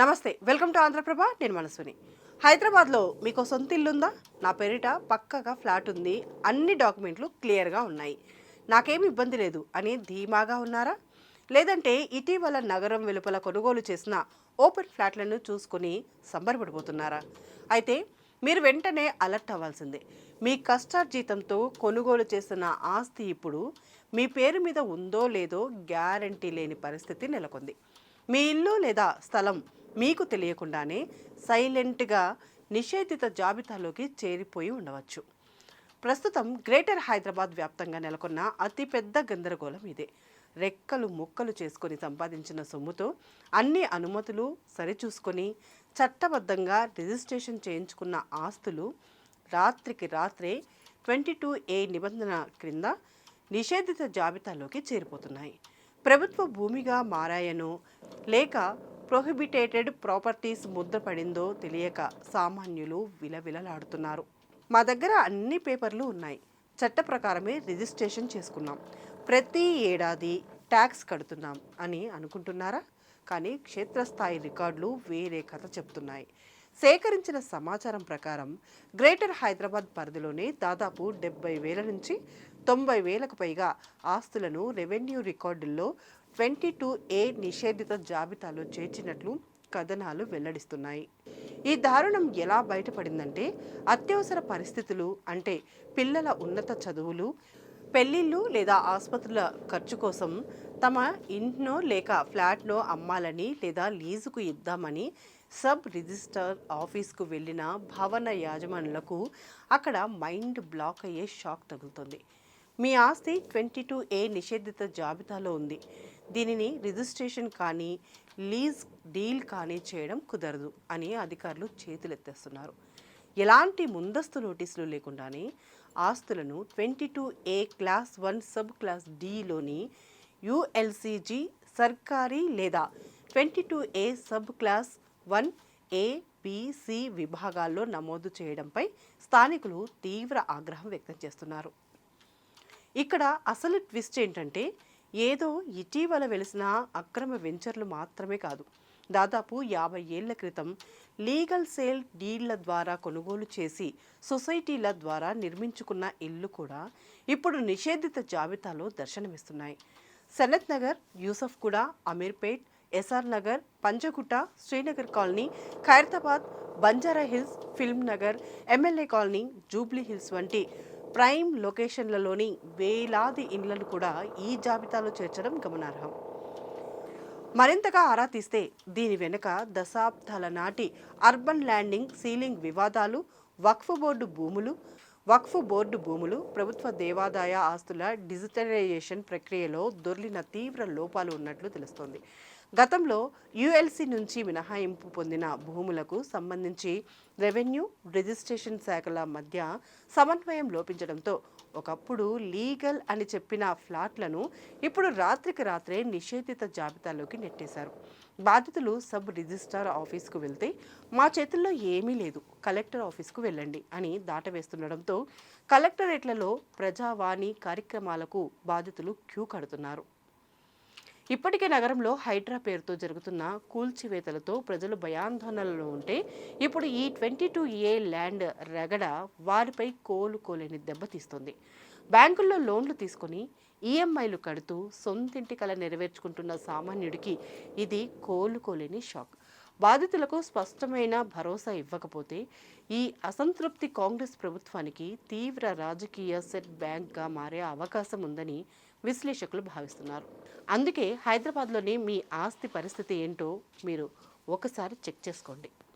నమస్తే, welcome to Andhraprabha. నేను మనస్విని. హైదరాబాద్లో మీకు సొంత ఇల్లుందా? నా పేరిట పక్కగా ఫ్లాట్ ఉంది, అన్ని డాక్యుమెంట్లు క్లియర్గా ఉన్నాయి, నాకేమి ఇబ్బంది లేదు అని ధీమాగా ఉన్నారా? లేదంటే ఇటీవల నగరం వెలుపల కొనుగోలు చేసిన ఓపెన్ ఫ్లాట్లను చూసుకొని సంబరపడిపోతున్నారా? అయితే మీరు వెంటనే అలర్ట్ అవ్వాల్సిందే. మీ కష్టార్జితంతో కొనుగోలు చేసిన ఆస్తి ఇప్పుడు మీ పేరు మీద ఉందో లేదో గ్యారంటీ లేని పరిస్థితి నెలకొంది. మీ ఇల్లు లేదా స్థలం మీకు తెలియకుండానే సైలెంట్గా నిషేధిత జాబితాలోకి చేరిపోయి ఉండవచ్చు. ప్రస్తుతం గ్రేటర్ హైదరాబాద్ వ్యాప్తంగా నెలకొన్న అతిపెద్ద గందరగోళం ఇదే. రెక్కలు ముక్కలు చేసుకొని సంపాదించిన సొమ్ముతో అన్ని అనుమతులు సరిచూసుకొని చట్టబద్ధంగా రిజిస్ట్రేషన్ చేయించుకున్న ఆస్తులు రాత్రికి రాత్రే 22A నిబంధన క్రింద నిషేధిత జాబితాలోకి చేరిపోతున్నాయి. ప్రభుత్వ భూమిగా మారాయనో లేక ప్రొహిబిటేటెడ్ ప్రాపర్టీస్ ముద్ర పడిందో తెలియక సామాన్యులు విలవిలలాడుతున్నారు. మా దగ్గర అన్ని పేపర్లు ఉన్నాయి, చట్ట ప్రకారమే రిజిస్ట్రేషన్ చేసుకున్నాం, ప్రతి ఏడాది ట్యాక్స్ కడుతున్నాం అని అనుకుంటున్నారా? కానీ క్షేత్రస్థాయి రికార్డులు వేరే కథ చెప్తున్నాయి. సేకరించిన సమాచారం ప్రకారం గ్రేటర్ హైదరాబాద్ పరిధిలోనే దాదాపు 70,000 నుంచి 90,000కు పైగా ఆస్తులను రెవెన్యూ రికార్డుల్లో 22A నిషేధిత జాబితాలో చేర్చినట్లు కథనాలు వెల్లడిస్తున్నాయి. ఈ దారుణం ఎలా బయటపడిందంటే, అత్యవసర పరిస్థితులు అంటే పిల్లల ఉన్నత చదువులు, పెళ్లిళ్ళు లేదా ఆసుపత్రుల ఖర్చు కోసం తమ ఇంట్నో లేక ఫ్లాట్నో అమ్మాలని లేదా లీజుకు ఇద్దామని సబ్ రిజిస్టర్ ఆఫీస్కు వెళ్ళిన భవన యాజమానులకు అక్కడ మైండ్ బ్లాక్ అయ్యే షాక్ తగులుతుంది. మీ ఆస్తి 22A నిషేధిత జాబితాలో ఉంది, దీనిని రిజిస్ట్రేషన్ కానీ లీజ్ డీల్ కానీ చేయడం కుదరదు అని అధికారులు చేతులెత్తేస్తున్నారు. ఎలాంటి ముందస్తు నోటీసులు లేకుండానే ఆస్తులను 22A క్లాస్ 1 సబ్ క్లాస్ Dలోని ULCG సర్కారీ లేదా 22A సబ్ క్లాస్ 1A-B-C విభాగాల్లో నమోదు చేయడంపై స్థానికులు తీవ్ర ఆగ్రహం వ్యక్తం చేస్తున్నారు. ఇక్కడ అసలు ట్విస్ట్ ఏంటంటే, ఏదో ఇటీవల వెలిసిన అక్రమ వెంచర్లు మాత్రమే కాదు, దాదాపు 50 ఏళ్ల క్రితం లీగల్ సేల్ డీళ్ల ద్వారా కొనుగోలు చేసి సొసైటీల ద్వారా నిర్మించుకున్న ఇల్లు కూడా ఇప్పుడు నిషేధిత జాబితాలో దర్శనమిస్తున్నాయి. Sanath Nagar, Yousufguda, Ameerpet, SR Nagar, Panjagutta, Srinagar Colony, Khairatabad, Banjara Hills, Film Nagar, MLA Colony, Jubilee Hills వంటి ప్రైమ్ లొకేషన్లలోని వేలాది ఇళ్లను కూడా ఈ జాబితాలో చేర్చడం గమనార్హం. మరింతగా ఆరా తీస్తే దీని వెనుక దశాబ్దాల నాటి అర్బన్ ల్యాండింగ్ సీలింగ్ వివాదాలు, వక్ఫ్ బోర్డు భూములు, ప్రభుత్వ దేవాదాయ ఆస్తుల డిజిటలైజేషన్ ప్రక్రియలో దొర్లిన తీవ్ర లోపాలు ఉన్నట్లు తెలుస్తోంది. గతంలో ULC నుంచి మినహాయింపు పొందిన భూములకు సంబంధించి రెవెన్యూ, రిజిస్ట్రేషన్ శాఖల మధ్య సమన్వయం లోపించడంతో ఒకప్పుడు లీగల్ అని చెప్పిన ఫ్లాట్లను ఇప్పుడు రాత్రికి రాత్రే నిషేధిత జాబితాలోకి నెట్టేశారు. బాధితులు సబ్ రిజిస్ట్రార్ ఆఫీస్కు వెళ్తే మా చేతుల్లో ఏమీ లేదు, కలెక్టర్ ఆఫీస్కు వెళ్ళండి అని దాటవేస్తుండడంతో కలెక్టరేట్లలో ప్రజావాణి కార్యక్రమాలకు బాధితులు క్యూ కడుతున్నారు. ఇప్పటికే నగరంలో హైడ్రా పేరుతో జరుగుతున్న కూల్చివేతలతో ప్రజలు భయాందోళనలో ఉంటే ఇప్పుడు ఈ 22A ల్యాండ్ రగడ వారిపై కోలుకోలేని దెబ్బతీస్తుంది. బ్యాంకుల్లో లోన్లు తీసుకొని EMIలు కడుతూ సొంతింటి కల నెరవేర్చుకుంటున్న సామాన్యుడికి ఇది కోలుకోలేని షాక్. బాధితులకు స్పష్టమైన భరోసా ఇవ్వకపోతే ఈ అసంతృప్తి కాంగ్రెస్ ప్రభుత్వానికి తీవ్ర రాజకీయ సెట్ బ్యాక్గా మారే అవకాశం ఉందని విశ్లేషకులు భావిస్తున్నారు. అందుకే హైదరాబాద్లోని మీ ఆస్తి పరిస్థితి ఏంటో మీరు ఒకసారి చెక్ చేసుకోండి.